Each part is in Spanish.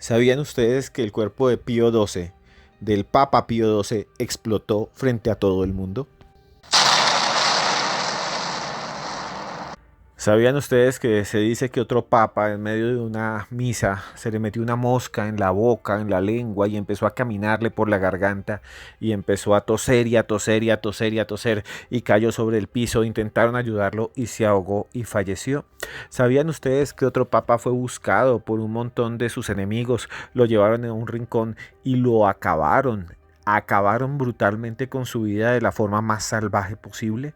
¿Sabían ustedes que el cuerpo de Pío XII, del Papa Pío XII, explotó frente a todo el mundo? ¿Sabían ustedes que se dice que otro papa en medio de una misa se le metió una mosca en la boca, en la lengua y empezó a caminarle por la garganta y empezó a toser y a toser y a toser y a toser y cayó sobre el piso? Intentaron ayudarlo y se ahogó y falleció. ¿Sabían ustedes que otro papa fue buscado por un montón de sus enemigos? Lo llevaron a un rincón y lo acabaron. Acabaron brutalmente con su vida de la forma más salvaje posible.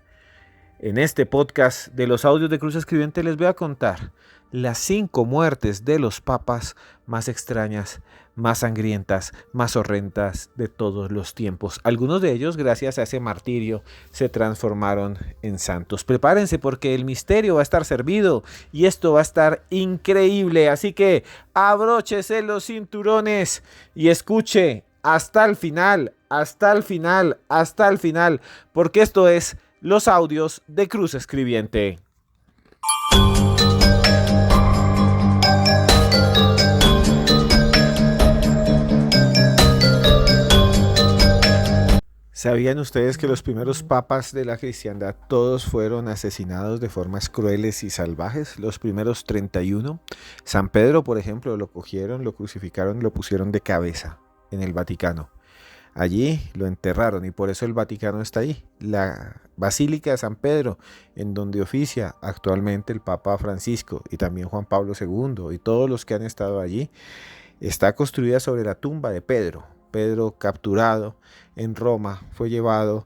En este podcast de los audios de Cruz Escribiente les voy a contar las 5 muertes de los papas más extrañas, más sangrientas, más horrendas de todos los tiempos. Algunos de ellos, gracias a ese martirio, se transformaron en santos. Prepárense porque el misterio va a estar servido y esto va a estar increíble. Así que abróchese los cinturones y escuche hasta el final, hasta el final, hasta el final, porque esto es los audios de Cruz Escribiente. ¿Sabían ustedes que los primeros papas de la cristiandad todos fueron asesinados de formas crueles y salvajes? Los primeros 31. San Pedro, por ejemplo, lo cogieron, lo crucificaron y lo pusieron de cabeza en el Vaticano. Allí lo enterraron y por eso el Vaticano está ahí. La Basílica de San Pedro, en donde oficia actualmente el Papa Francisco y también Juan Pablo II y todos los que han estado allí, está construida sobre la tumba de Pedro. Pedro, capturado en Roma, fue llevado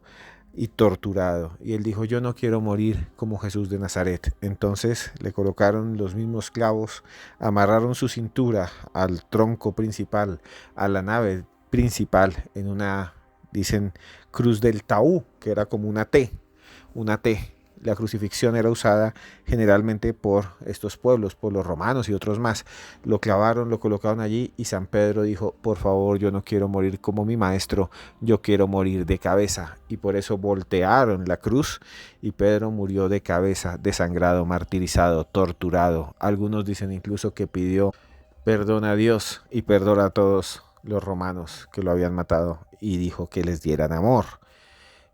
y torturado. Y él dijo: yo no quiero morir como Jesús de Nazaret. Entonces le colocaron los mismos clavos, amarraron su cintura al tronco principal, a la nave principal, en una, dicen, cruz del Taú, que era como una T. La crucifixión era usada generalmente por estos pueblos, por los romanos y otros más. Lo clavaron, lo colocaron allí y San Pedro dijo: por favor, yo no quiero morir como mi maestro, yo quiero morir de cabeza. Y por eso voltearon la cruz y Pedro murió de cabeza, desangrado, martirizado, torturado. Algunos dicen incluso que pidió perdón a Dios y perdón a todos los romanos que lo habían matado y dijo que les dieran amor.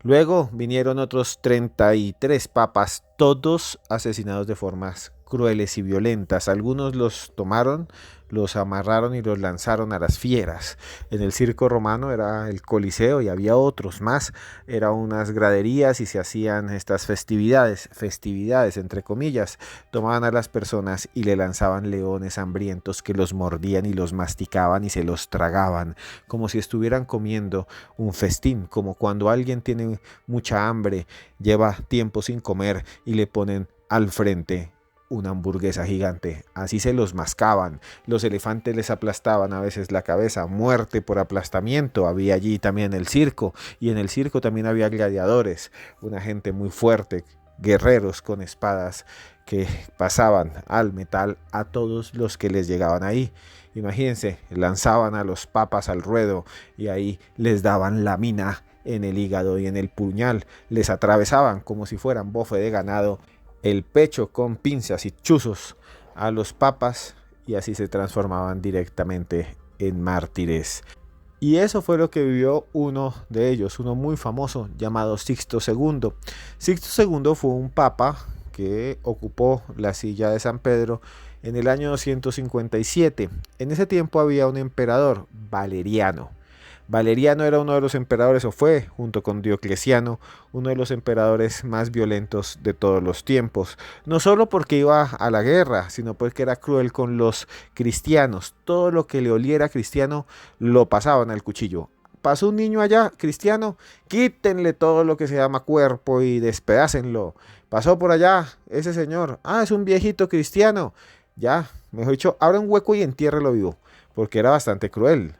Luego vinieron otros 33 papas, todos asesinados de formas crueles y violentas. Algunos los tomaron, los amarraron y los lanzaron a las fieras. En el circo romano era el Coliseo y había otros más. Eran unas graderías y se hacían estas festividades entre comillas. Tomaban a las personas y le lanzaban leones hambrientos que los mordían y los masticaban y se los tragaban, como si estuvieran comiendo un festín, como cuando alguien tiene mucha hambre, lleva tiempo sin comer y le ponen al frente una hamburguesa gigante. Así se los mascaban. Los elefantes les aplastaban a veces la cabeza. Muerte por aplastamiento había allí también en el circo. Y en el circo también había gladiadores, una gente muy fuerte, guerreros con espadas que pasaban al metal a todos los que les llegaban ahí. Imagínense, lanzaban a los papas al ruedo y ahí les daban la mina en el hígado y en el puñal. Les atravesaban como si fueran bofe de ganado el pecho con pinzas y chuzos a los papas y así se transformaban directamente en mártires. Y eso fue lo que vivió uno de ellos, uno muy famoso llamado Sixto II. Sixto II fue un papa que ocupó la silla de San Pedro en el año 257. En ese tiempo había un emperador, Valeriano. Valeriano era uno de los emperadores, o fue, junto con Diocleciano, uno de los emperadores más violentos de todos los tiempos. No solo porque iba a la guerra, sino porque era cruel con los cristianos. Todo lo que le oliera cristiano lo pasaban al cuchillo. Pasó un niño allá, cristiano, quítenle todo lo que se llama cuerpo y despedácenlo. Pasó por allá ese señor, es un viejito cristiano. Ya, mejor dicho, abra un hueco y entiérrelo vivo, porque era bastante cruel.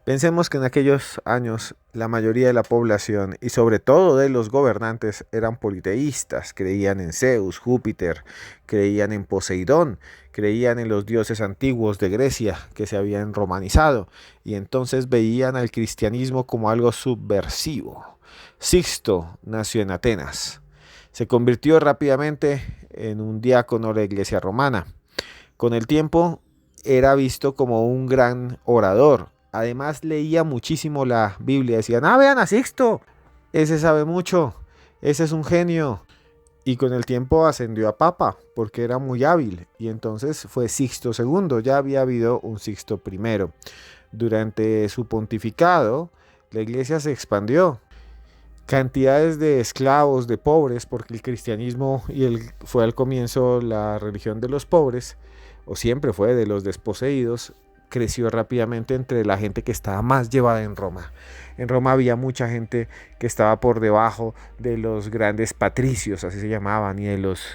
Pensemos que en aquellos años la mayoría de la población y sobre todo de los gobernantes eran politeístas, creían en Zeus, Júpiter, creían en Poseidón, creían en los dioses antiguos de Grecia que se habían romanizado y entonces veían al cristianismo como algo subversivo. Sixto nació en Atenas. Se convirtió rápidamente en un diácono de la iglesia romana. Con el tiempo era visto como un gran orador. Además leía muchísimo la Biblia. Decían, ah, vean a Sixto, ese sabe mucho, ese es un genio. Y con el tiempo ascendió a papa porque era muy hábil. Y entonces fue Sixto II, ya había habido un Sixto I. Durante su pontificado, la iglesia se expandió. Cantidades de esclavos, de pobres, porque el cristianismo fue al comienzo la religión de los pobres, o siempre fue de los desposeídos, creció rápidamente entre la gente que estaba más llevada en Roma. En Roma había mucha gente que estaba por debajo de los grandes patricios, así se llamaban, y de los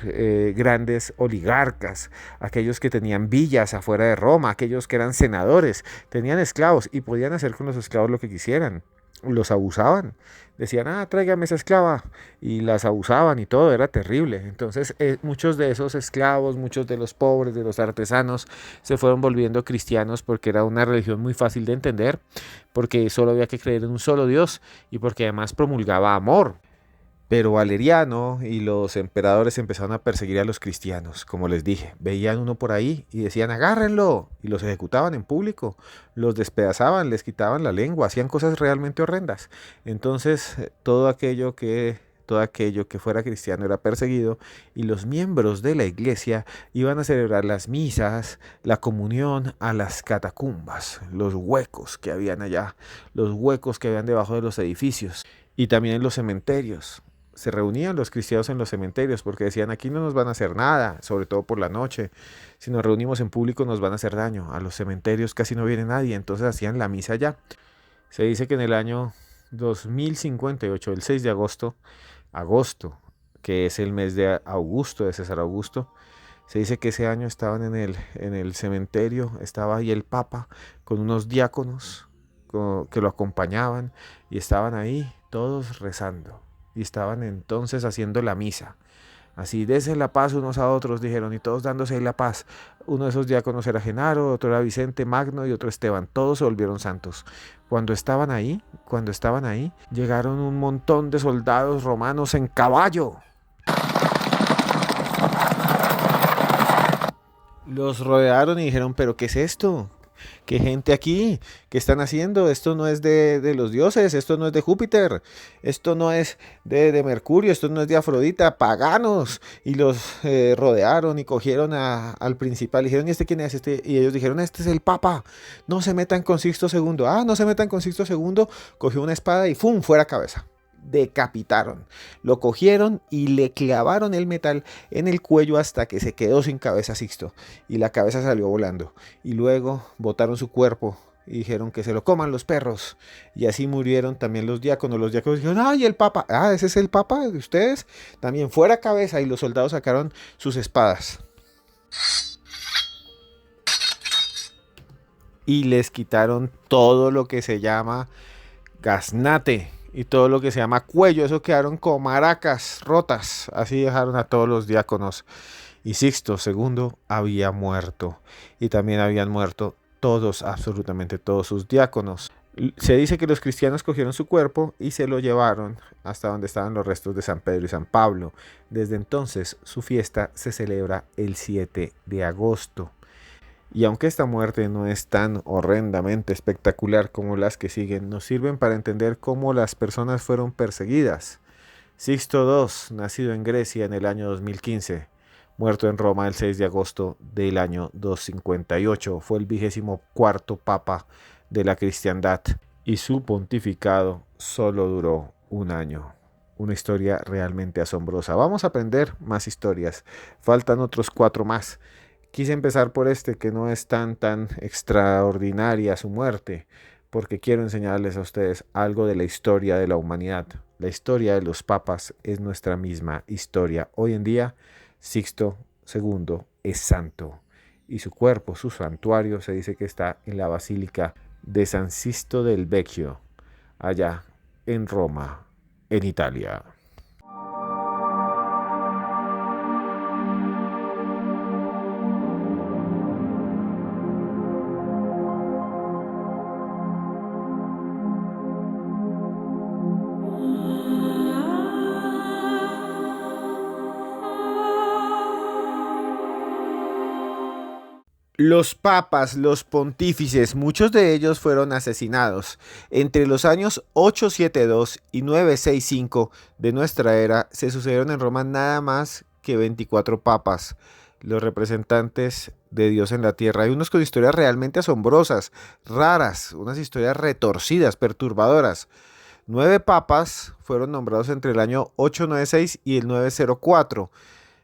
grandes oligarcas, aquellos que tenían villas afuera de Roma, aquellos que eran senadores, tenían esclavos y podían hacer con los esclavos lo que quisieran. Los abusaban, decían, ah, tráigame esa esclava, y las abusaban y todo, era terrible. Entonces muchos de esos esclavos, muchos de los pobres, de los artesanos, se fueron volviendo cristianos porque era una religión muy fácil de entender, porque solo había que creer en un solo Dios y porque además promulgaba amor. Pero Valeriano y los emperadores empezaron a perseguir a los cristianos. Como les dije, veían uno por ahí y decían, agárrenlo, y los ejecutaban en público, los despedazaban, les quitaban la lengua, hacían cosas realmente horrendas. Entonces, todo aquello que fuera cristiano era perseguido, y los miembros de la iglesia iban a celebrar las misas, la comunión a las catacumbas, los huecos que habían allá, los huecos que habían debajo de los edificios y también en los cementerios. Se reunían los cristianos en los cementerios porque decían, aquí no nos van a hacer nada, sobre todo por la noche. Si nos reunimos en público nos van a hacer daño. A los cementerios casi no viene nadie, entonces hacían la misa allá. Se dice que en el año 2058, el 6 de agosto, que es el mes de Augusto, de César Augusto, se dice que ese año estaban en el cementerio, estaba ahí el Papa con unos diáconos que lo acompañaban y estaban ahí todos rezando y estaban entonces haciendo la misa. Así, dense la paz unos a otros, dijeron, y todos dándose la paz. Uno de esos diáconos era Genaro, otro era Vicente Magno y otro Esteban. Todos se volvieron santos. Cuando estaban ahí, llegaron un montón de soldados romanos en caballo. Los rodearon y dijeron, ¿pero qué es esto? ¿Qué gente aquí? ¿Qué están haciendo? Esto no es de los dioses, esto no es de Júpiter, esto no es de Mercurio, esto no es de Afrodita, paganos. Y los rodearon y cogieron al principal. Y dijeron, ¿y este quién es? Y ellos dijeron, este es el Papa. No se metan con Sixto II. Ah, no se metan con Sixto II. Cogió una espada y ¡fum! Fuera cabeza. Decapitaron, lo cogieron y le clavaron el metal en el cuello hasta que se quedó sin cabeza Sixto y la cabeza salió volando, y luego botaron su cuerpo y dijeron que se lo coman los perros, y así murieron también los diáconos dijeron, ay, el Papa, ah, ese es el Papa de ustedes, también fuera cabeza. Y los soldados sacaron sus espadas y les quitaron todo lo que se llama gaznate y todo lo que se llama cuello. Eso quedaron como maracas rotas. Así dejaron a todos los diáconos. Y Sixto II había muerto. Y también habían muerto todos, absolutamente todos sus diáconos. Se dice que los cristianos cogieron su cuerpo y se lo llevaron hasta donde estaban los restos de San Pedro y San Pablo. Desde entonces su fiesta se celebra el 7 de agosto. Y aunque esta muerte no es tan horrendamente espectacular como las que siguen, nos sirven para entender cómo las personas fueron perseguidas. Sixto II, nacido en Grecia en el año 2015, muerto en Roma el 6 de agosto del año 258, fue el 24º papa de la cristiandad y su pontificado solo duró un año. Una historia realmente asombrosa. Vamos a aprender más historias. Faltan otros 4 más. Quise empezar por este, que no es tan extraordinaria su muerte, porque quiero enseñarles a ustedes algo de la historia de la humanidad. La historia de los papas es nuestra misma historia. Hoy en día, Sixto II es santo y su cuerpo, su santuario, se dice que está en la Basílica de San Sisto del Vecchio, allá en Roma, en Italia. Los papas, los pontífices, muchos de ellos fueron asesinados. Entre los años 872 y 965 de nuestra era se sucedieron en Roma nada más que 24 papas, los representantes de Dios en la tierra. Hay unos con historias realmente asombrosas, raras, unas historias retorcidas, perturbadoras. 9 papas fueron nombrados entre el año 896 y el 904,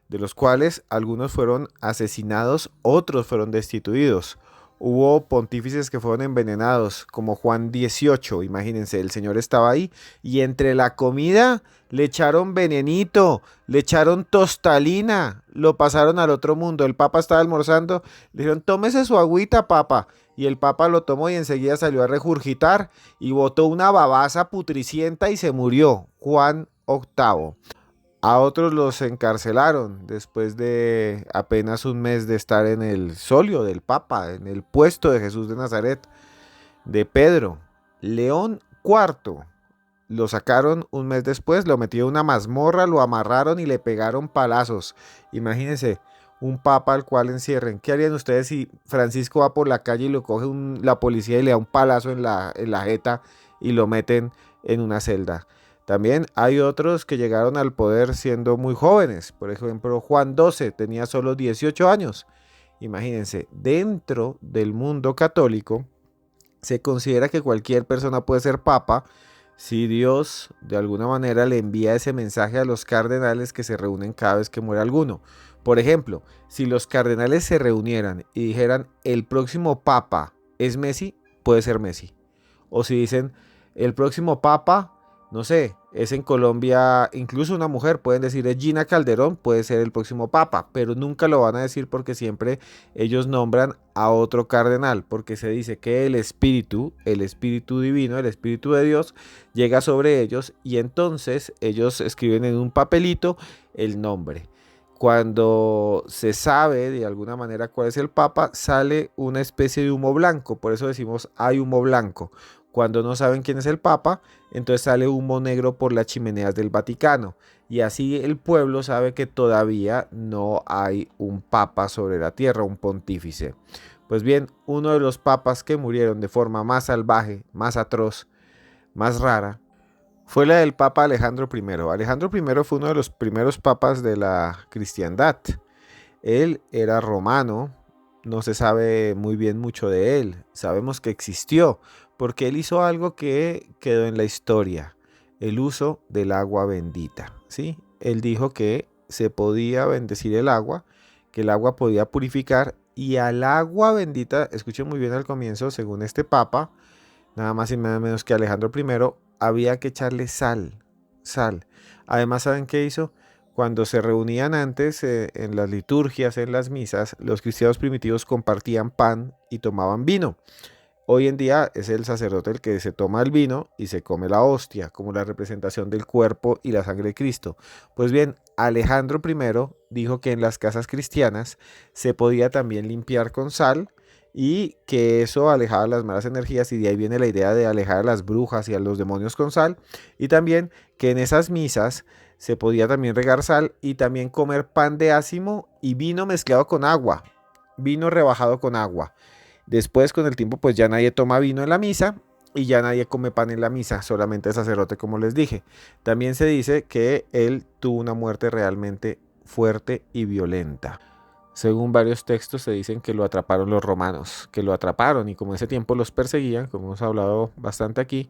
de los cuales algunos fueron asesinados, otros fueron destituidos. Hubo pontífices que fueron envenenados, como Juan XVIII, imagínense, el Señor estaba ahí y entre la comida le echaron venenito, le echaron tostalina, lo pasaron al otro mundo. El Papa estaba almorzando, le dijeron, tómese su agüita, Papa. Y el Papa lo tomó y enseguida salió a regurgitar y botó una babasa putricienta y se murió. Juan VIII. A otros los encarcelaron después de apenas un mes de estar en el solio del Papa, en el puesto de Jesús de Nazaret, de Pedro. León IV lo sacaron un mes después, lo metieron en una mazmorra, lo amarraron y le pegaron palazos. Imagínense, un papa al cual encierren. ¿Qué harían ustedes si Francisco va por la calle y lo coge la policía y le da un palazo en la jeta y lo meten en una celda? También hay otros que llegaron al poder siendo muy jóvenes. Por ejemplo, Juan XII tenía solo 18 años. Imagínense, dentro del mundo católico se considera que cualquier persona puede ser papa si Dios de alguna manera le envía ese mensaje a los cardenales que se reúnen cada vez que muere alguno. Por ejemplo, si los cardenales se reunieran y dijeran el próximo papa es Messi, puede ser Messi. O si dicen el próximo papa, no sé, es en Colombia, incluso una mujer, pueden decir es Gina Calderón, puede ser el próximo papa, pero nunca lo van a decir porque siempre ellos nombran a otro cardenal, porque se dice que el espíritu divino, el espíritu de Dios, llega sobre ellos y entonces ellos escriben en un papelito el nombre. Cuando se sabe de alguna manera cuál es el papa, sale una especie de humo blanco, por eso decimos hay humo blanco. Cuando no saben quién es el Papa, entonces sale humo negro por las chimeneas del Vaticano. Y así el pueblo sabe que todavía no hay un Papa sobre la tierra, un pontífice. Pues bien, uno de los papas que murieron de forma más salvaje, más atroz, más rara, fue la del Papa Alejandro I. Alejandro I fue uno de los primeros papas de la cristiandad. Él era romano, no se sabe muy bien mucho de él, sabemos que existió, porque él hizo algo que quedó en la historia, el uso del agua bendita, ¿sí? Él dijo que se podía bendecir el agua, que el agua podía purificar, y al agua bendita, escuchen muy bien al comienzo, según este papa, nada más y nada menos que Alejandro I, había que echarle sal, sal. Además, ¿saben qué hizo? Cuando se reunían antes en las liturgias, en las misas, los cristianos primitivos compartían pan y tomaban vino. Hoy en día es el sacerdote el que se toma el vino y se come la hostia, como la representación del cuerpo y la sangre de Cristo. Pues bien, Alejandro I dijo que en las casas cristianas se podía también limpiar con sal y que eso alejaba las malas energías y de ahí viene la idea de alejar a las brujas y a los demonios con sal y también que en esas misas se podía también regar sal y también comer pan de ácimo y vino mezclado con agua, vino rebajado con agua. Después, con el tiempo, pues ya nadie toma vino en la misa y ya nadie come pan en la misa, solamente el sacerdote, como les dije. También se dice que él tuvo una muerte realmente fuerte y violenta. Según varios textos se dicen que lo atraparon los romanos, que lo atraparon y como en ese tiempo los perseguían, como hemos hablado bastante aquí,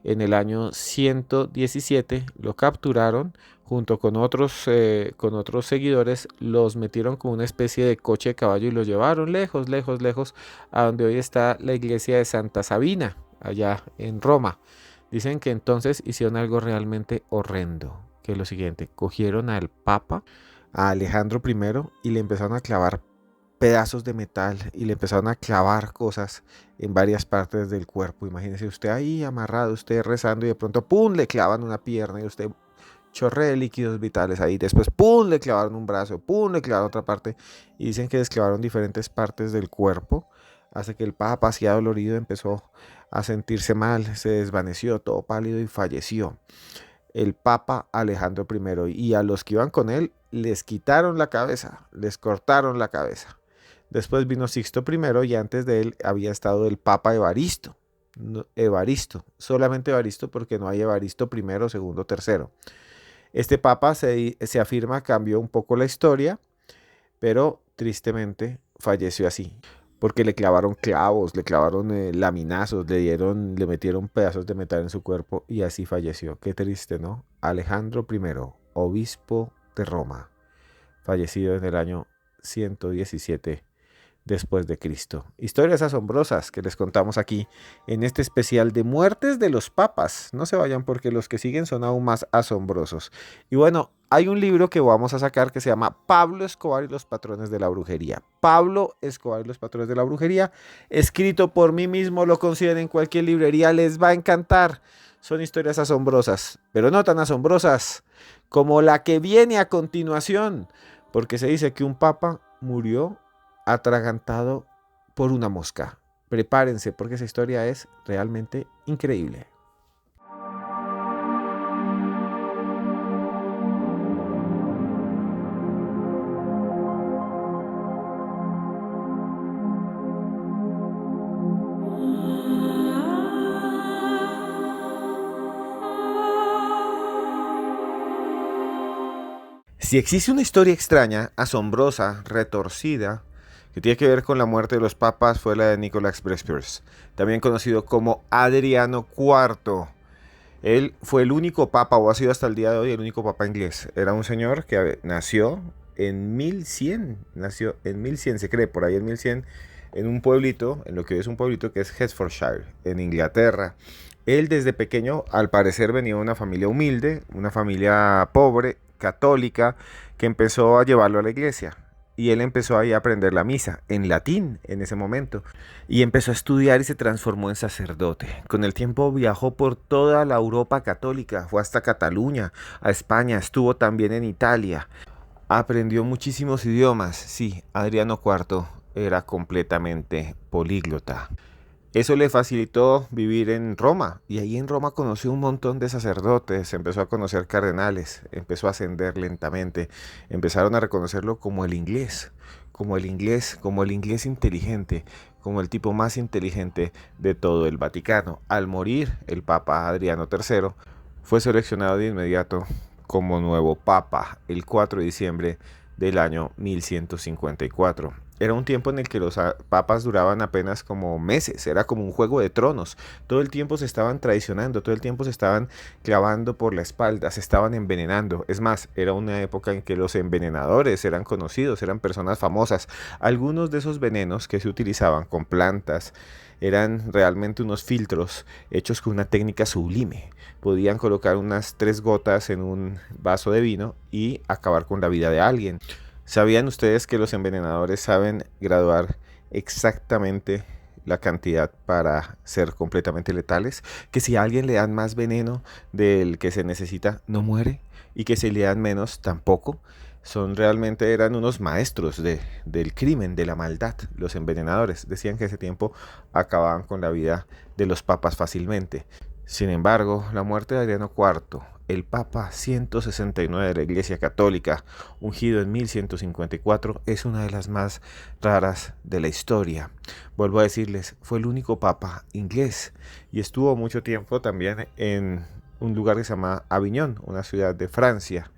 en el año 117 lo capturaron junto con otros seguidores, los metieron como una especie de coche de caballo y los llevaron lejos, lejos, lejos a donde hoy está la iglesia de Santa Sabina, allá en Roma. Dicen que entonces hicieron algo realmente horrendo, que es lo siguiente, cogieron al Papa, a Alejandro I, y le empezaron a clavar pedazos de metal y le empezaron a clavar cosas en varias partes del cuerpo. Imagínese usted ahí amarrado, usted rezando y de pronto ¡pum! Le clavan una pierna y usted chorre de líquidos vitales ahí. Después ¡pum! Le clavaron un brazo, ¡pum! Le clavaron otra parte y dicen que les clavaron diferentes partes del cuerpo hasta que el Papa, así dolorido, empezó a sentirse mal, se desvaneció, todo pálido y falleció. El Papa Alejandro I, y a los que iban con él les quitaron la cabeza, les cortaron la cabeza. Después vino Sixto I y antes de él había estado el Papa Evaristo. Evaristo, solamente Evaristo porque no hay Evaristo I, segundo, tercero. Este papa se afirma cambió un poco la historia, pero tristemente falleció así, porque le clavaron clavos, le clavaron laminazos, le metieron pedazos de metal en su cuerpo y así falleció. Qué triste, ¿no? Alejandro I, obispo de Roma, fallecido en el año 117 después de Cristo. Historias asombrosas que les contamos aquí en este especial de muertes de los papas. No se vayan porque los que siguen son aún más asombrosos. Y bueno, hay un libro que vamos a sacar que se llama Pablo Escobar y los patrones de la brujería. Pablo Escobar y los patrones de la brujería, escrito por mí mismo, lo consiguen en cualquier librería, les va a encantar. Son historias asombrosas, pero no tan asombrosas como la que viene a continuación, porque se dice que un papa murió atragantado por una mosca. Prepárense porque esa historia es realmente increíble. Si existe una historia extraña, asombrosa, retorcida, que tiene que ver con la muerte de los papas, fue la de Nicholas Vespers, también conocido como Adriano IV. Él fue el único papa, o ha sido hasta el día de hoy, el único papa inglés. Era un señor que nació en 1100, se cree, por ahí en 1100, en un pueblito, en lo que hoy es un pueblito que es Hertfordshire, en Inglaterra. Él desde pequeño, al parecer, venía de una familia humilde, una familia pobre, católica, que empezó a llevarlo a la iglesia. Y él empezó ahí a aprender la misa, en latín en ese momento. Y empezó a estudiar y se transformó en sacerdote. Con el tiempo viajó por toda la Europa católica, fue hasta Cataluña, a España, estuvo también en Italia. Aprendió muchísimos idiomas. Sí, Adriano IV era completamente políglota. Eso le facilitó vivir en Roma y ahí en Roma conoció un montón de sacerdotes, empezó a conocer cardenales, empezó a ascender lentamente, empezaron a reconocerlo como el inglés, como el inglés inteligente, como el tipo más inteligente de todo el Vaticano. Al morir el Papa Adriano III, fue seleccionado de inmediato como nuevo Papa el 4 de diciembre del año 1154. Era un tiempo en el que los papas duraban apenas como meses, era como un juego de tronos. Todo el tiempo se estaban traicionando, todo el tiempo se estaban clavando por la espalda, se estaban envenenando. Es más, era una época en que los envenenadores eran conocidos, eran personas famosas. Algunos de esos venenos que se utilizaban con plantas eran realmente unos filtros hechos con una técnica sublime. Podían colocar unas 3 gotas en un vaso de vino y acabar con la vida de alguien. ¿Sabían ustedes que los envenenadores saben graduar exactamente la cantidad para ser completamente letales? Que si a alguien le dan más veneno del que se necesita, no muere. Y que si le dan menos, tampoco. Eran unos maestros del crimen, de la maldad, los envenenadores. Decían que ese tiempo acababan con la vida de los papas fácilmente. Sin embargo, la muerte de Adriano IV, el Papa 169 de la Iglesia Católica, ungido en 1154, es una de las más raras de la historia. Vuelvo a decirles, fue el único Papa inglés y estuvo mucho tiempo también en un lugar que se llama Aviñón, una ciudad de Francia,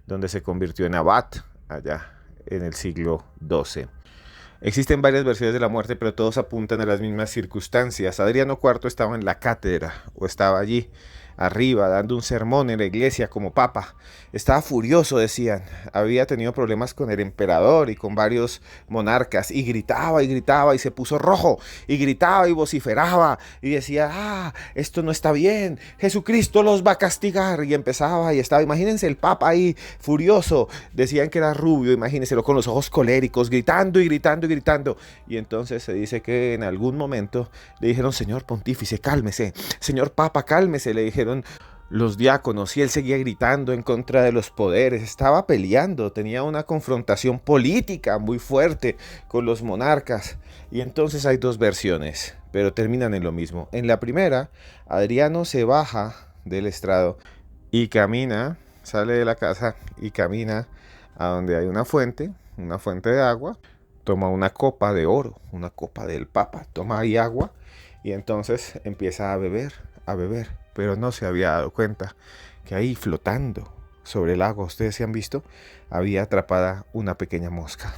donde se convirtió en abad allá en el siglo XII. Existen varias versiones de la muerte, pero todos apuntan a las mismas circunstancias. Adriano IV estaba en la cátedra, o estaba allí arriba dando un sermón en la iglesia como papa. Estaba furioso, decían. Había tenido problemas con el emperador y con varios monarcas y gritaba y se puso rojo y gritaba y vociferaba y decía, esto no está bien, Jesucristo los va a castigar, y empezaba y estaba, imagínense el papa ahí furioso, decían que era rubio, imagínenselo con los ojos coléricos, gritando y gritando y gritando. Y entonces se dice que en algún momento le dijeron, señor pontífice, cálmese, señor papa, cálmese, le dijeron los diáconos, y él seguía gritando en contra de los poderes, estaba peleando, tenía una confrontación política muy fuerte con los monarcas. Y entonces hay 2 versiones, pero terminan en lo mismo. En la primera, Adriano se baja del estrado y camina, sale de la casa y camina a donde hay una fuente de agua. toma una copa de oro, una copa del Papa, toma ahí agua y entonces empieza a beber, pero no se había dado cuenta que ahí flotando sobre el agua, ustedes se han visto, había atrapada una pequeña mosca.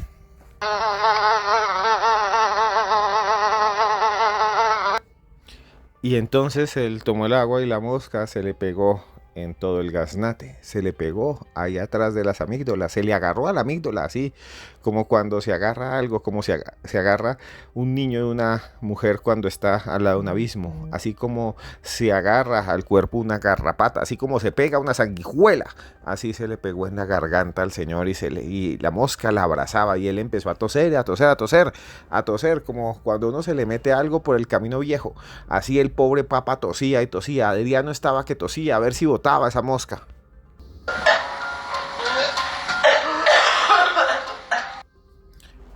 Y entonces él tomó el agua y la mosca se le pegó en todo el gaznate, se le pegó ahí atrás de las amígdalas, se le agarró a la amígdala, así como cuando se agarra algo, como se agarra un niño de una mujer cuando está al lado de un abismo, así como se agarra al cuerpo una garrapata, así como se pega una sanguijuela, así se le pegó en la garganta al señor y la mosca la abrazaba y él empezó a toser, a toser, a toser, a toser, como cuando uno se le mete algo por el camino viejo. Así el pobre Papa tosía y tosía. Adriano estaba que tosía a ver si botaba esa mosca.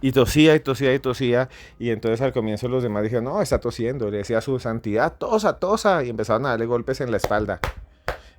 Y tosía y tosía y tosía. Y entonces al comienzo los demás dijeron, no, está tosiendo. Le decía a su santidad, tosa, tosa. Y empezaron a darle golpes en la espalda.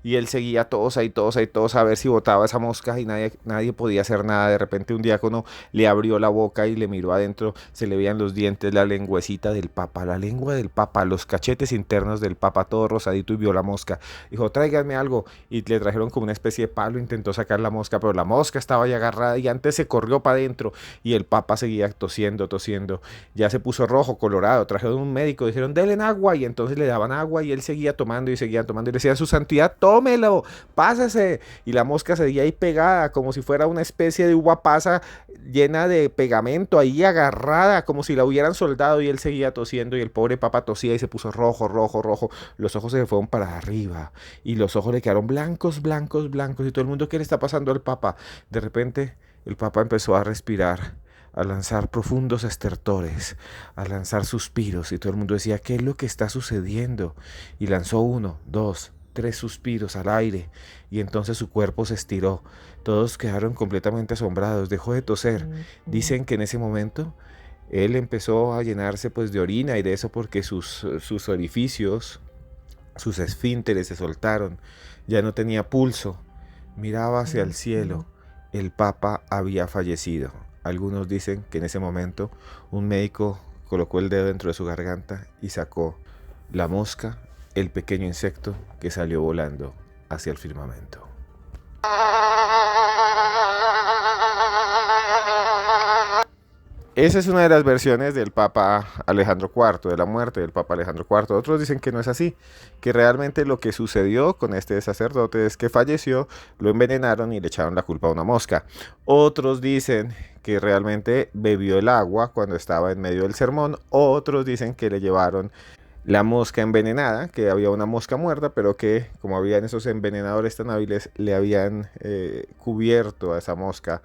Y él seguía tosa y tosa y tosa a ver si botaba esa mosca y nadie podía hacer nada. De repente un diácono le abrió la boca y le miró adentro, se le veían los dientes, la lengüecita del Papa, la lengua del Papa, los cachetes internos del Papa, todo rosadito, y vio la mosca. Dijo, tráiganme algo. Y le trajeron como una especie de palo, intentó sacar la mosca, pero la mosca estaba ahí agarrada y antes se corrió para adentro y el Papa seguía tosiendo, tosiendo. Ya se puso rojo, colorado, trajeron un médico, dijeron, denle agua, y entonces le daban agua y él seguía tomando y seguía tomando y le decía, su santidad, tómelo, pásese. Y la mosca seguía ahí pegada, como si fuera una especie de uva pasa llena de pegamento, ahí agarrada, como si la hubieran soldado, y él seguía tosiendo, y el pobre Papa tosía y se puso rojo, rojo, rojo. Los ojos se le fueron para arriba, y los ojos le quedaron blancos, blancos, blancos, y todo el mundo, ¿qué le está pasando al Papa? De repente, el Papa empezó a respirar, a lanzar profundos estertores, a lanzar suspiros, y todo el mundo decía, ¿qué es lo que está sucediendo? Y lanzó 1, 2, 3 suspiros al aire, y entonces su cuerpo se estiró. Todos quedaron completamente asombrados, dejó de toser. Dicen que en ese momento él empezó a llenarse pues de orina y de eso porque sus orificios, sus esfínteres se soltaron, ya no tenía pulso, miraba hacia el cielo. El Papa había fallecido. Algunos dicen que en ese momento un médico colocó el dedo dentro de su garganta y sacó la mosca, el pequeño insecto que salió volando hacia el firmamento. Esa es una de las versiones del Papa Alejandro IV, de la muerte del Papa Alejandro IV. Otros dicen que no es así, que realmente lo que sucedió con este sacerdote es que falleció, lo envenenaron y le echaron la culpa a una mosca. Otros dicen que realmente bebió el agua cuando estaba en medio del sermón. Otros dicen que le llevaron la mosca envenenada, que había una mosca muerta, pero que como habían esos envenenadores tan hábiles, le habían cubierto a esa mosca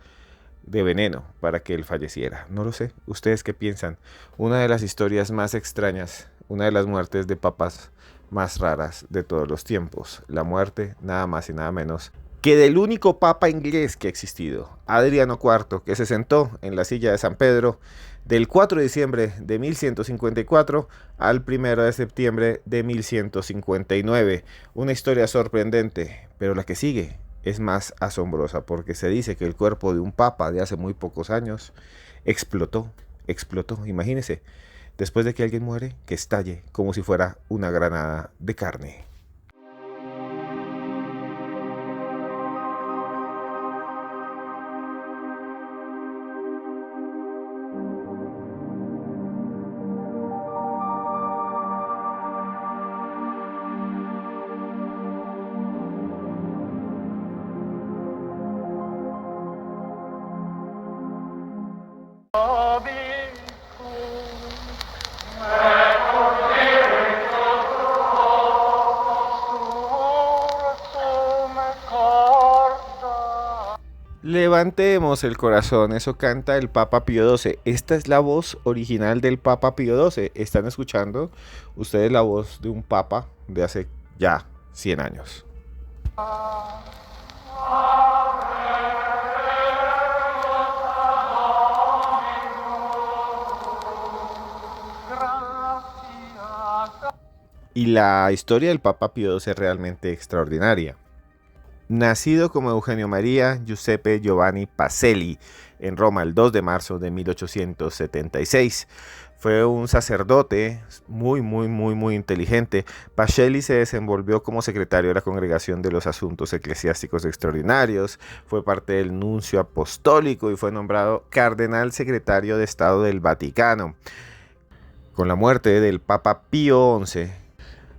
de veneno para que él falleciera. No lo sé. ¿Ustedes qué piensan? Una de las historias más extrañas, una de las muertes de papas más raras de todos los tiempos. La muerte, nada más y nada menos, que del único papa inglés que ha existido, Adriano IV, que se sentó en la silla de San Pedro del 4 de diciembre de 1154 al 1 de septiembre de 1159. Una historia sorprendente, pero la que sigue es más asombrosa porque se dice que el cuerpo de un papa de hace muy pocos años explotó. Imagínense, después de que alguien muere, que estalle como si fuera una granada de carne. Levantemos el corazón, eso canta el Papa Pío XII. Esta es la voz original del Papa Pío XII. Están escuchando ustedes la voz de un papa de hace ya 100 años. Y la historia del Papa Pío XII es realmente extraordinaria. Nacido como Eugenio María Giuseppe Giovanni Pacelli en Roma el 2 de marzo de 1876. Fue un sacerdote muy inteligente. Pacelli se desenvolvió como secretario de la Congregación de los Asuntos Eclesiásticos Extraordinarios, fue parte del nuncio apostólico y fue nombrado cardenal secretario de Estado del Vaticano. Con la muerte del Papa Pío XI,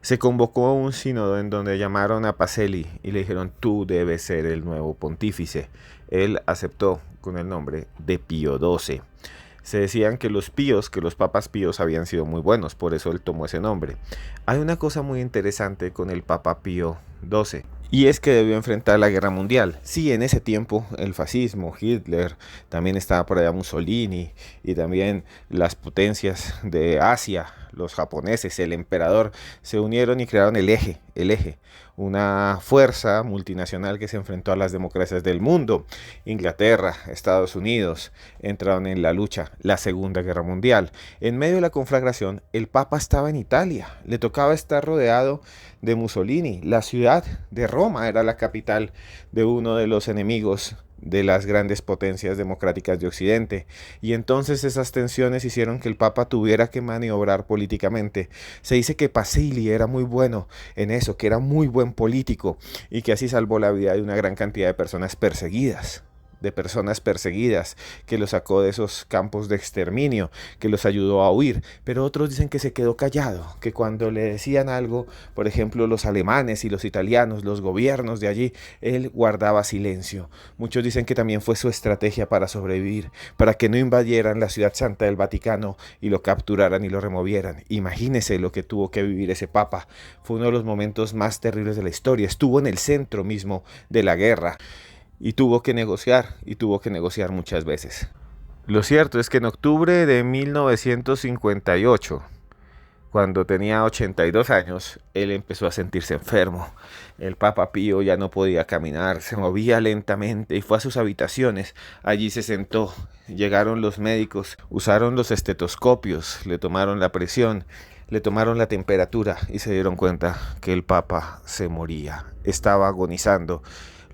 se convocó un sínodo en donde llamaron a Pacelli y le dijeron: tú debes ser el nuevo pontífice. Él aceptó con el nombre de Pío XII. Se decían que los papas píos habían sido muy buenos, por eso él tomó ese nombre. Hay una cosa muy interesante con el Papa Pío XII, y es que debió enfrentar la guerra mundial. Sí, en ese tiempo el fascismo, Hitler, también estaba por allá Mussolini, y también las potencias de Asia, los japoneses, el emperador, se unieron y crearon el eje, una fuerza multinacional que se enfrentó a las democracias del mundo. Inglaterra, Estados Unidos entraron en la lucha, la Segunda Guerra Mundial. En medio de la conflagración, el Papa estaba en Italia, le tocaba estar rodeado de Mussolini. La ciudad de Roma era la capital de uno de los enemigos de las grandes potencias democráticas de Occidente, y entonces esas tensiones hicieron que el Papa tuviera que maniobrar políticamente. Se dice que Pacelli era muy bueno en eso, que era muy buen político, y que así salvó la vida de una gran cantidad de personas perseguidas, que los sacó de esos campos de exterminio, que los ayudó a huir. Pero otros dicen que se quedó callado, que cuando le decían algo, por ejemplo los alemanes y los italianos, los gobiernos de allí, él guardaba silencio. Muchos dicen que también fue su estrategia para sobrevivir, para que no invadieran la ciudad santa del Vaticano y lo capturaran y lo removieran. Imagínese lo que tuvo que vivir ese papa. Fue uno de los momentos más terribles de la historia. Estuvo en el centro mismo de la guerra y tuvo que negociar muchas veces. Lo cierto es que en octubre de 1958, cuando tenía 82 años, él empezó a sentirse enfermo. El Papa Pío ya no podía caminar, se movía lentamente y fue a sus habitaciones. Allí se sentó. Llegaron los médicos, usaron los estetoscopios, le tomaron la presión, le tomaron la temperatura y se dieron cuenta que el Papa se moría, estaba agonizando.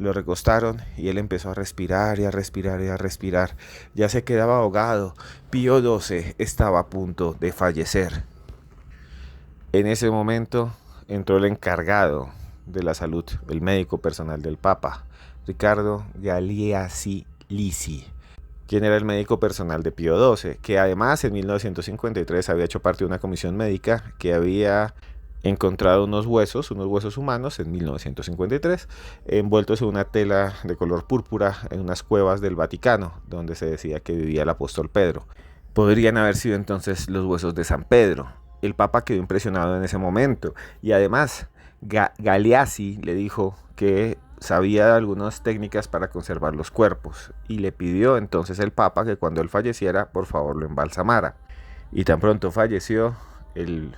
Lo recostaron y él empezó a respirar y a respirar y a respirar. Ya se quedaba ahogado. Pío XII estaba a punto de fallecer. En ese momento entró el encargado de la salud, el médico personal del Papa, Riccardo Galeazzi Lisi, quien era el médico personal de Pío XII, que además en 1953 había hecho parte de una comisión médica que había encontrado unos huesos humanos en 1953, envueltos en una tela de color púrpura en unas cuevas del Vaticano, donde se decía que vivía el apóstol Pedro. Podrían haber sido entonces los huesos de San Pedro. El Papa quedó impresionado en ese momento, y además Galeazzi le dijo que sabía algunas técnicas para conservar los cuerpos, y le pidió entonces el Papa que cuando él falleciera, por favor lo embalsamara. Y tan pronto falleció, el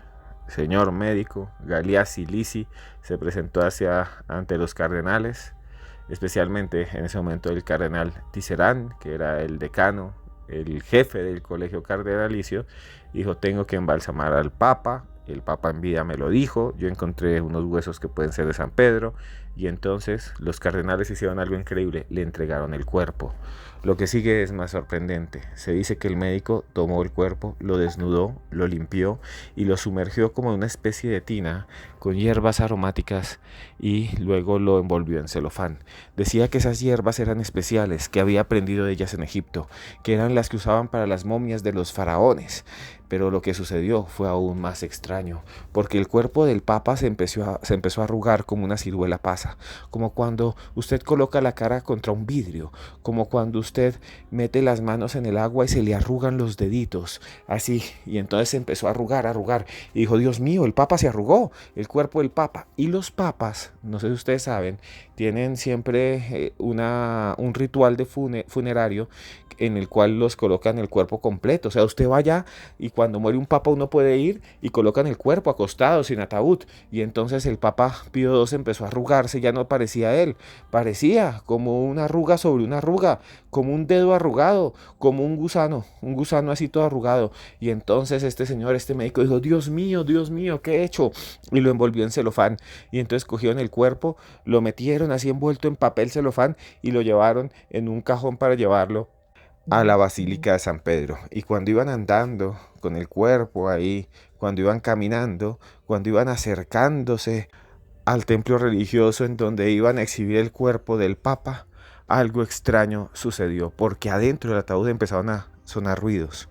señor médico Galeazzi Lisi se presentó ante los cardenales, especialmente en ese momento el cardenal Tisserand, que era el decano, el jefe del colegio cardenalicio. Dijo: tengo que embalsamar al Papa. El Papa en vida me lo dijo. Yo encontré unos huesos que pueden ser de San Pedro. Y entonces los cardenales hicieron algo increíble: le entregaron el cuerpo. Lo que sigue es más sorprendente. Se dice que el médico tomó el cuerpo, lo desnudó, lo limpió y lo sumergió como en una especie de tina con hierbas aromáticas, y luego lo envolvió en celofán. Decía que esas hierbas eran especiales, que había aprendido de ellas en Egipto, que eran las que usaban para las momias de los faraones. Pero lo que sucedió fue aún más extraño, porque el cuerpo del Papa se empezó a arrugar como una ciruela pasa, como cuando usted coloca la cara contra un vidrio, como cuando usted mete las manos en el agua y se le arrugan los deditos, así. Y entonces se empezó a arrugar, y dijo: Dios mío, el Papa se arrugó, el cuerpo del Papa. Y los papas, no sé si ustedes saben, tienen siempre un ritual de funerario en el cual los colocan el cuerpo completo. O sea, usted va allá y cuando muere un papa uno puede ir y colocan el cuerpo acostado, sin ataúd. Y entonces el Papa Pío XII empezó a acercarse ya no parecía él, parecía como una arruga sobre una arruga, como un dedo arrugado, como un gusano así todo arrugado. Y entonces este señor, este médico dijo, Dios mío, ¿qué he hecho? Y lo envolvió en celofán. Y entonces cogieron el cuerpo, lo metieron así envuelto en papel celofán y lo llevaron en un cajón para llevarlo a la Basílica de San Pedro. Y cuando iban andando con el cuerpo ahí, cuando iban caminando, cuando iban acercándose al templo religioso en donde iban a exhibir el cuerpo del Papa, algo extraño sucedió, porque adentro del ataúd empezaron a sonar ruidos.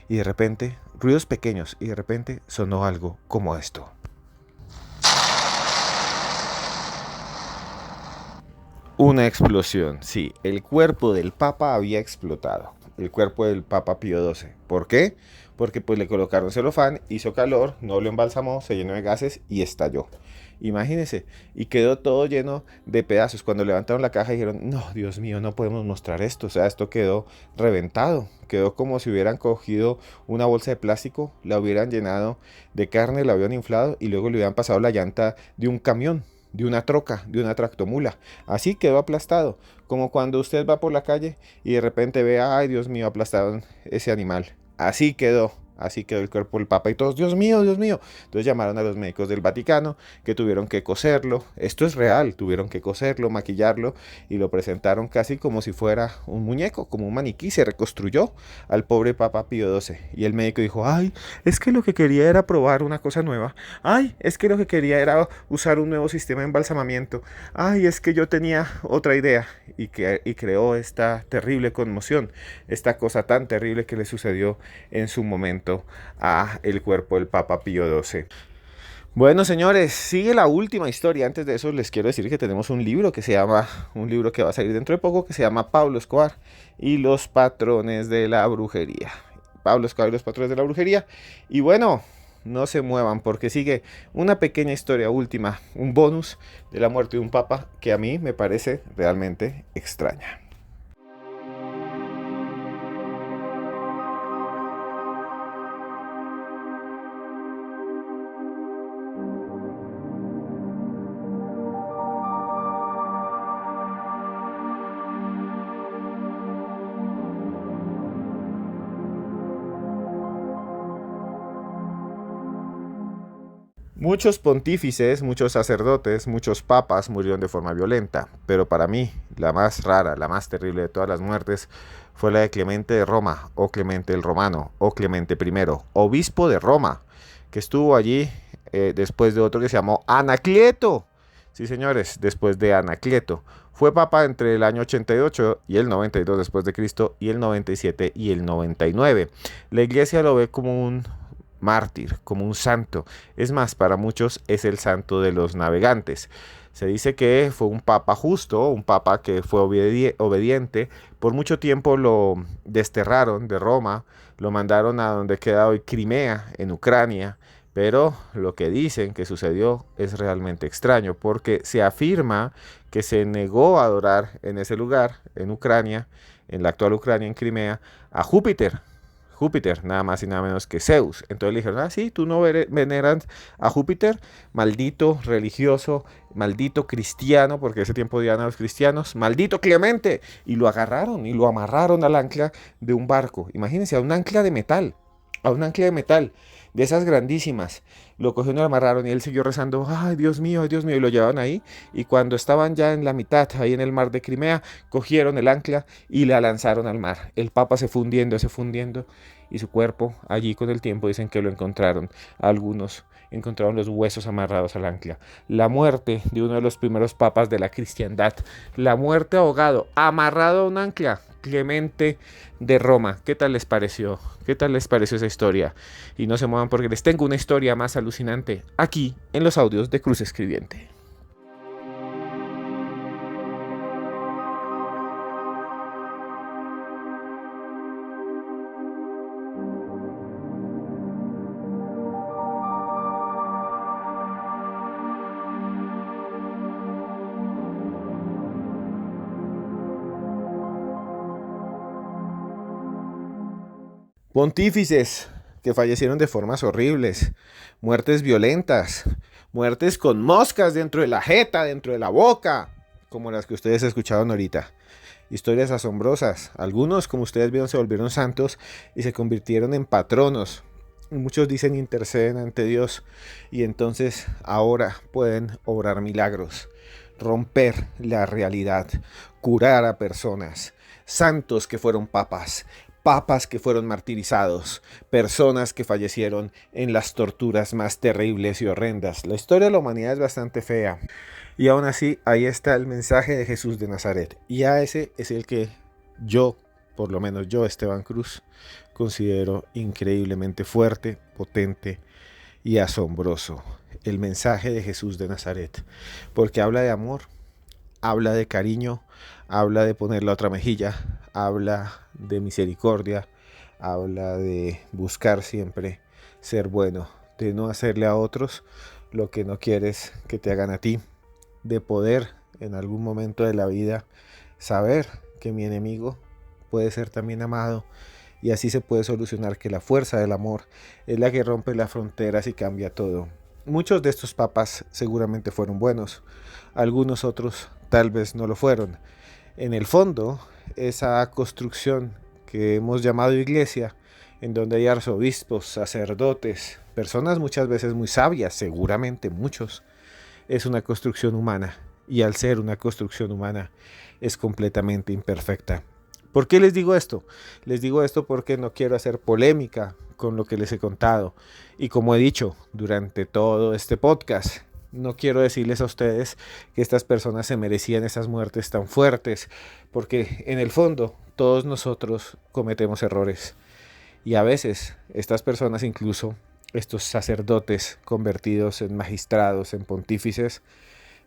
Y de repente, ruidos pequeños, y de repente sonó algo como esto. Una explosión, sí, el cuerpo del Papa había explotado, el cuerpo del Papa Pío XII. ¿Por qué? Porque pues le colocaron celofán, hizo calor, no lo embalsamó, se llenó de gases y estalló. Imagínense, y quedó todo lleno de pedazos. Cuando levantaron la caja dijeron, no, Dios mío, no podemos mostrar esto, o sea, esto quedó reventado, quedó como si hubieran cogido una bolsa de plástico, la hubieran llenado de carne, la hubieran inflado y luego le hubieran pasado la llanta de un camión, de una troca, de una tractomula. Así quedó aplastado, como cuando usted va por la calle y de repente ve, ay Dios mío, aplastaron ese animal. Así quedó el cuerpo del Papa y todos, Dios mío, Dios mío. Entonces llamaron a los médicos del Vaticano que tuvieron que coserlo. Esto es real, tuvieron que coserlo, maquillarlo y lo presentaron casi como si fuera un muñeco, como un maniquí. Se reconstruyó al pobre Papa Pío XII. Y el médico dijo, ay, es que lo que quería era probar una cosa nueva. Ay, es que lo que quería era usar un nuevo sistema de embalsamamiento. Ay, es que yo tenía otra idea y creó esta terrible conmoción, esta cosa tan terrible que le sucedió en su momento a el cuerpo del Papa Pío XII. Bueno, señores, sigue la última historia. Antes de eso les quiero decir que tenemos un libro un libro que va a salir dentro de poco, que se llama Pablo Escobar y los patrones de la brujería. Pablo Escobar y los patrones de la brujería. Y bueno, no se muevan porque sigue una pequeña historia última, un bonus de la muerte de un papa que a mí me parece realmente extraña. Muchos pontífices, muchos sacerdotes, muchos papas murieron de forma violenta, pero para mí la más rara, la más terrible de todas las muertes fue la de Clemente de Roma, o Clemente el Romano, o Clemente I, obispo de Roma, que estuvo allí después de otro que se llamó Anacleto. Sí, señores, después de Anacleto. Fue papa entre el año 88 y el 92 después de Cristo y el 97 y el 99. La iglesia lo ve como un mártir, como un santo. Es más, para muchos es el santo de los navegantes. Se dice que fue un papa justo, un papa que fue obediente. Por mucho tiempo lo desterraron de Roma, lo mandaron a donde queda hoy Crimea, en Ucrania. Pero lo que dicen que sucedió es realmente extraño, porque se afirma que se negó a adorar en ese lugar, en Ucrania, en la actual Ucrania, en Crimea, a Júpiter. Júpiter, nada más y nada menos que Zeus. Entonces le dijeron, ah, sí, tú no veneras a Júpiter, maldito religioso, maldito cristiano, porque ese tiempo odiaban a los cristianos, maldito Clemente. Y lo agarraron y lo amarraron al ancla de un barco. Imagínense, a un ancla de metal, de esas grandísimas. Lo cogieron y lo amarraron y él siguió rezando, ay Dios mío, y lo llevaban ahí. Y cuando estaban ya en la mitad, ahí en el mar de Crimea, cogieron el ancla y la lanzaron al mar. El papa se fue hundiendo, y su cuerpo allí con el tiempo dicen que lo encontraron. Algunos encontraron los huesos amarrados al ancla. La muerte de uno de los primeros papas de la cristiandad, la muerte ahogado, amarrado a un ancla. Clemente de Roma. ¿Qué tal les pareció? ¿Qué tal les pareció esa historia? Y no se muevan porque les tengo una historia más alucinante aquí en los audios de Cruz Escribiente. Pontífices que fallecieron de formas horribles, muertes violentas, muertes con moscas dentro de la jeta, dentro de la boca, como las que ustedes escucharon ahorita. Historias asombrosas. Algunos, como ustedes vieron, se volvieron santos y se convirtieron en patronos. Muchos dicen interceden ante Dios y entonces ahora pueden obrar milagros, romper la realidad, curar a personas, santos que fueron papas, papas que fueron martirizados, personas que fallecieron en las torturas más terribles y horrendas. La historia de la humanidad es bastante fea y aún así ahí está el mensaje de Jesús de Nazaret, y a ese es el que yo, por lo menos yo, Esteban Cruz, considero increíblemente fuerte, potente y asombroso. El mensaje de Jesús de Nazaret, porque habla de amor, habla de cariño, habla de poner la otra mejilla, habla de misericordia, habla de buscar siempre ser bueno, de no hacerle a otros lo que no quieres que te hagan a ti, de poder en algún momento de la vida saber que mi enemigo puede ser también amado, y así se puede solucionar, que la fuerza del amor es la que rompe las fronteras y cambia todo. Muchos de estos papas seguramente fueron buenos, algunos otros tal vez no lo fueron. En el fondo, esa construcción que hemos llamado iglesia, en donde hay arzobispos, sacerdotes, personas muchas veces muy sabias, seguramente muchos, es una construcción humana, y al ser una construcción humana es completamente imperfecta. ¿Por qué les digo esto? Les digo esto porque no quiero hacer polémica con lo que les he contado. Y como he dicho durante todo este podcast, no quiero decirles a ustedes que estas personas se merecían esas muertes tan fuertes, porque en el fondo todos nosotros cometemos errores. Y a veces estas personas, incluso estos sacerdotes convertidos en magistrados, en pontífices,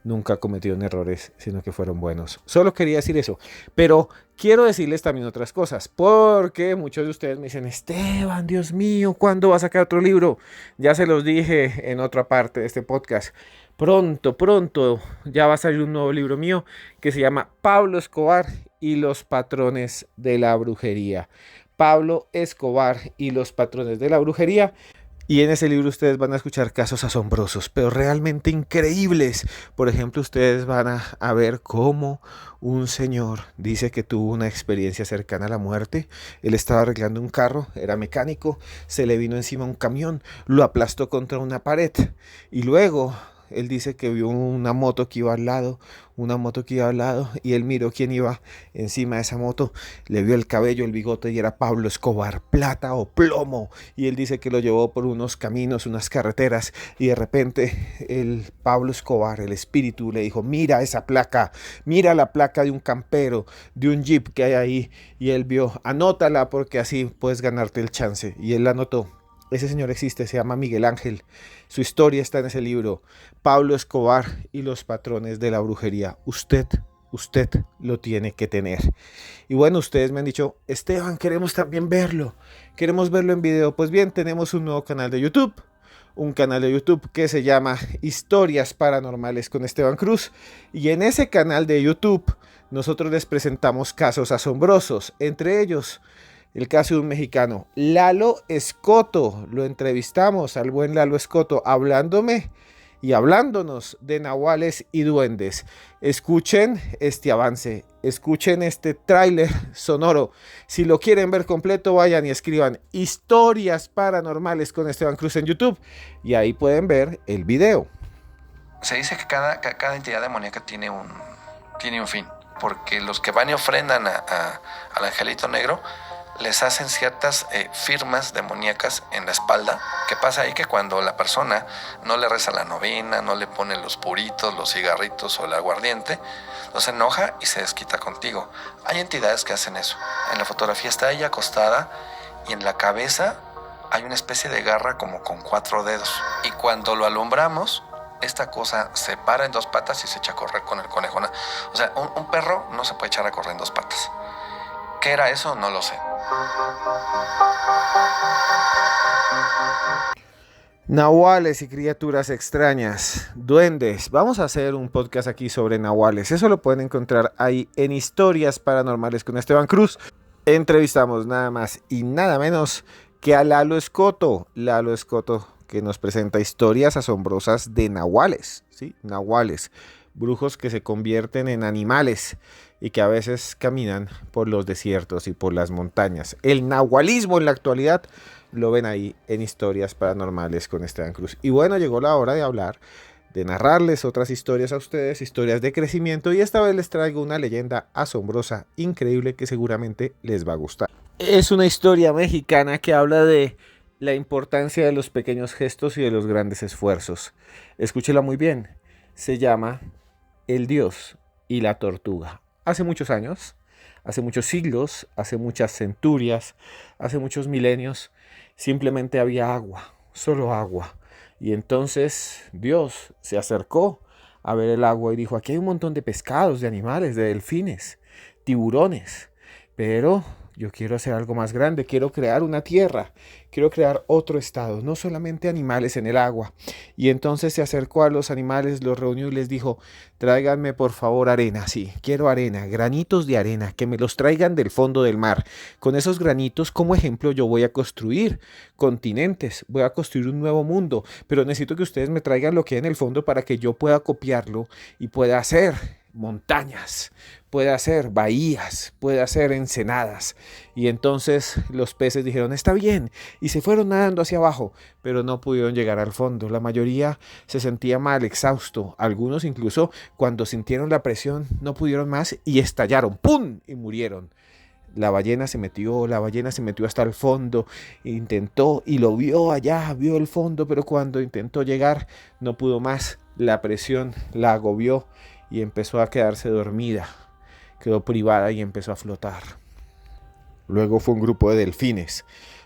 nunca cometieron errores, sino que fueron buenos. Solo quería decir eso, pero quiero decirles también otras cosas, porque muchos de ustedes me dicen: Esteban, Dios mío, ¿cuándo va a sacar otro libro? Ya se los dije en otra parte de este podcast. Pronto ya va a salir un nuevo libro mío que se llama Pablo Escobar y los patrones de la brujería. Pablo Escobar y los patrones de la brujería. Y en ese libro ustedes van a escuchar casos asombrosos, pero realmente increíbles. Por ejemplo, ustedes van a ver cómo un señor dice que tuvo una experiencia cercana a la muerte. Él estaba arreglando un carro, era mecánico, se le vino encima un camión, lo aplastó contra una pared y luego él dice que vio una moto que iba al lado, y él miró quién iba encima de esa moto, le vio el cabello, el bigote, y era Pablo Escobar, plata o plomo, y él dice que lo llevó por unos caminos, unas carreteras, y de repente el Pablo Escobar, el espíritu, le dijo: mira esa placa, mira la placa de un campero, de un jeep que hay ahí, y él vio: anótala porque así puedes ganarte el chance, y él la anotó. Ese señor existe, se llama Miguel Ángel. Su historia está en ese libro, Pablo Escobar y los patrones de la brujería. Usted lo tiene que tener. Y bueno, ustedes me han dicho: Esteban, queremos también verlo. Queremos verlo en video. Pues bien, tenemos un nuevo canal de YouTube. Un canal de YouTube que se llama Historias Paranormales con Esteban Cruz. Y en ese canal de YouTube nosotros les presentamos casos asombrosos. Entre ellos, el caso de un mexicano, Lalo Escoto. Lo entrevistamos al buen Lalo Escoto hablándome y hablándonos de nahuales y duendes. Escuchen este avance, escuchen este tráiler sonoro. Si lo quieren ver completo, vayan y escriban Historias Paranormales con Esteban Cruz en YouTube y ahí pueden ver el video. Se dice que cada entidad demoníaca tiene un fin, porque los que van y ofrendan al angelito negro les hacen ciertas firmas demoníacas en la espalda. ¿Qué pasa ahí? Que cuando la persona no le reza la novena, no le pone los puritos, los cigarritos o el aguardiente, se enoja y se desquita contigo. Hay entidades que hacen eso. En la fotografía está ella acostada y en la cabeza hay una especie de garra como con 4 dedos. Y cuando lo alumbramos, esta cosa se para en 2 patas y se echa a correr con el conejo. O sea, un perro no se puede echar a correr en 2 patas. ¿Qué era eso? No lo sé. Nahuales y criaturas extrañas, duendes. Vamos a hacer un podcast aquí sobre nahuales. Eso lo pueden encontrar ahí en Historias Paranormales con Esteban Cruz. Entrevistamos nada más y nada menos que a Lalo Escoto, que nos presenta historias asombrosas de nahuales, ¿sí? Nahuales, brujos que se convierten en animales y que a veces caminan por los desiertos y por las montañas. El nahualismo en la actualidad lo ven ahí en Historias Paranormales con Esteban Cruz. Y bueno, llegó la hora de hablar, de narrarles otras historias a ustedes, historias de crecimiento, y esta vez les traigo una leyenda asombrosa, increíble, que seguramente les va a gustar. Es una historia mexicana que habla de la importancia de los pequeños gestos y de los grandes esfuerzos. Escúchela muy bien. Se llama El Dios y la Tortuga. Hace muchos años, hace muchos siglos, hace muchas centurias, hace muchos milenios, simplemente había agua, solo agua. Y entonces Dios se acercó a ver el agua y dijo: aquí hay un montón de pescados, de animales, de delfines, tiburones, pero yo quiero hacer algo más grande, quiero crear una tierra, quiero crear otro estado, no solamente animales en el agua. Y entonces se acercó a los animales, los reunió y les dijo: tráiganme por favor arena, sí, quiero arena, granitos de arena, que me los traigan del fondo del mar. Con esos granitos como ejemplo yo voy a construir continentes, voy a construir un nuevo mundo, pero necesito que ustedes me traigan lo que hay en el fondo para que yo pueda copiarlo y pueda hacer montañas, puede hacer bahías, puede hacer ensenadas. Y entonces los peces dijeron: está bien, y se fueron nadando hacia abajo, pero no pudieron llegar al fondo. La mayoría se sentía mal, exhausto. Algunos incluso, cuando sintieron la presión, no pudieron más y estallaron, ¡pum!, y murieron. La ballena se metió hasta el fondo, intentó y lo vio allá, vio el fondo, pero cuando intentó llegar no pudo más. La presión la agobió y empezó a quedarse dormida, quedó privada y empezó a flotar. Luego fue un grupo de delfines.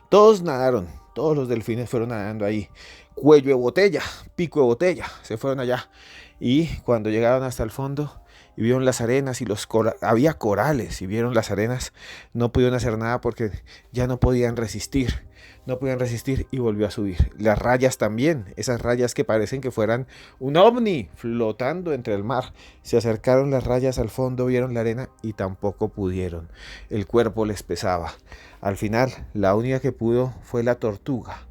Todos nadaron, todos los delfines fueron nadando ahí. Cuello de botella, pico de botella, se fueron allá. Y cuando llegaron hasta el fondo y vieron las arenas y había corales, y vieron las arenas, no pudieron hacer nada porque ya no podían resistir. No podían resistir y volvió a subir. Las rayas también, esas rayas que parecen que fueran un ovni flotando entre el mar. Se acercaron las rayas al fondo, vieron la arena y tampoco pudieron. El cuerpo les pesaba. Al final, la única que pudo fue la tortuga.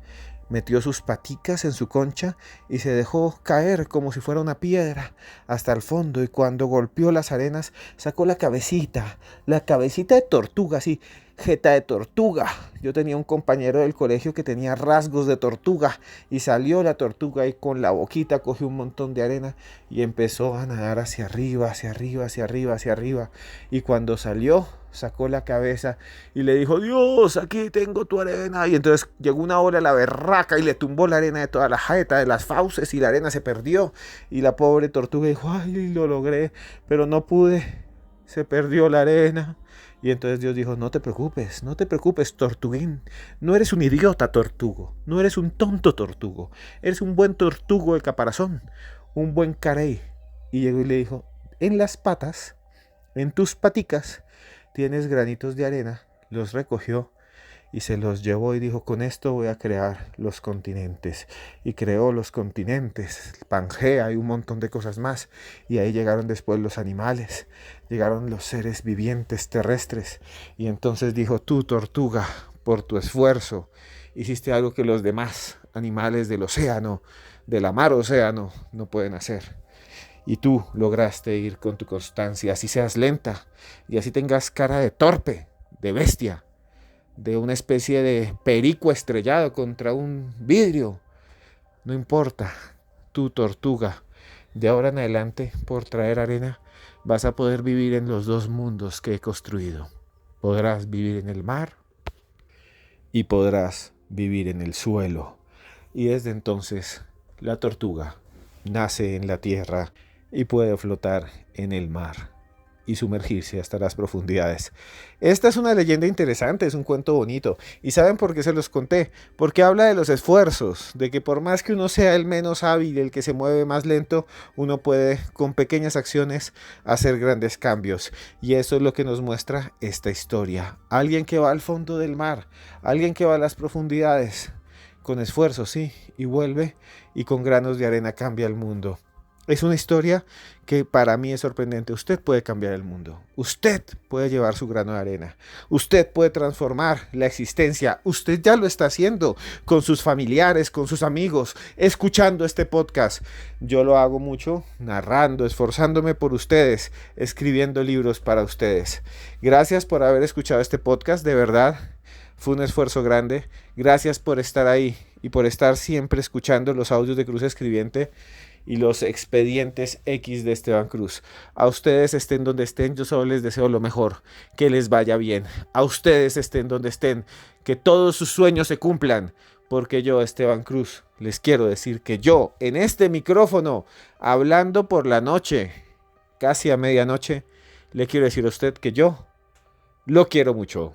Metió sus paticas en su concha y se dejó caer como si fuera una piedra hasta el fondo, y cuando golpeó las arenas sacó la cabecita de tortuga, así, jeta de tortuga. Yo tenía un compañero del colegio que tenía rasgos de tortuga, y salió la tortuga y con la boquita cogió un montón de arena y empezó a nadar hacia arriba, hacia arriba, hacia arriba, hacia arriba. Y cuando salió, sacó la cabeza y le dijo: Dios, aquí tengo tu arena. Y entonces llegó una ola, la berraca, y le tumbó la arena de toda la jeta, de las fauces, y la arena se perdió. Y la pobre tortuga dijo: ay, lo logré, pero no pude, se perdió la arena. Y entonces Dios dijo: no te preocupes, tortuguín. No eres un idiota tortugo, no eres un tonto tortugo, eres un buen tortugo de caparazón, un buen carey. Y llegó y le dijo: en las patas, en tus paticas, tienes granitos de arena. Los recogió y se los llevó y dijo: con esto voy a crear los continentes. Y creó los continentes, Pangea y un montón de cosas más. Y ahí llegaron después los animales, llegaron los seres vivientes terrestres. Y entonces dijo: tú, tortuga, por tu esfuerzo hiciste algo que los demás animales del océano, de la mar océano, no pueden hacer. Y tú lograste ir con tu constancia, así seas lenta y así tengas cara de torpe, de bestia, de una especie de perico estrellado contra un vidrio. No importa, tú, tortuga, de ahora en adelante, por traer arena, vas a poder vivir en los dos mundos que he construido. Podrás vivir en el mar y podrás vivir en el suelo. Y desde entonces, la tortuga nace en la tierra y puede flotar en el mar y sumergirse hasta las profundidades. Esta es una leyenda interesante, es un cuento bonito. ¿Y saben por qué se los conté? Porque habla de los esfuerzos, de que por más que uno sea el menos hábil, el que se mueve más lento, uno puede con pequeñas acciones hacer grandes cambios. Y eso es lo que nos muestra esta historia. Alguien que va al fondo del mar, alguien que va a las profundidades, con esfuerzo, sí, y vuelve, y con granos de arena cambia el mundo. Es una historia que para mí es sorprendente. Usted puede cambiar el mundo. Usted puede llevar su grano de arena. Usted puede transformar la existencia. Usted ya lo está haciendo con sus familiares, con sus amigos, escuchando este podcast. Yo lo hago mucho, narrando, esforzándome por ustedes, escribiendo libros para ustedes. Gracias por haber escuchado este podcast, de verdad. Fue un esfuerzo grande. Gracias por estar ahí y por estar siempre escuchando los audios de Cruz Escribiente y los expedientes X de Esteban Cruz. A ustedes, estén donde estén, yo solo les deseo lo mejor, que les vaya bien. A ustedes, estén donde estén, que todos sus sueños se cumplan, porque yo, Esteban Cruz, les quiero decir que yo, en este micrófono, hablando por la noche, casi a medianoche, le quiero decir a usted que yo lo quiero mucho.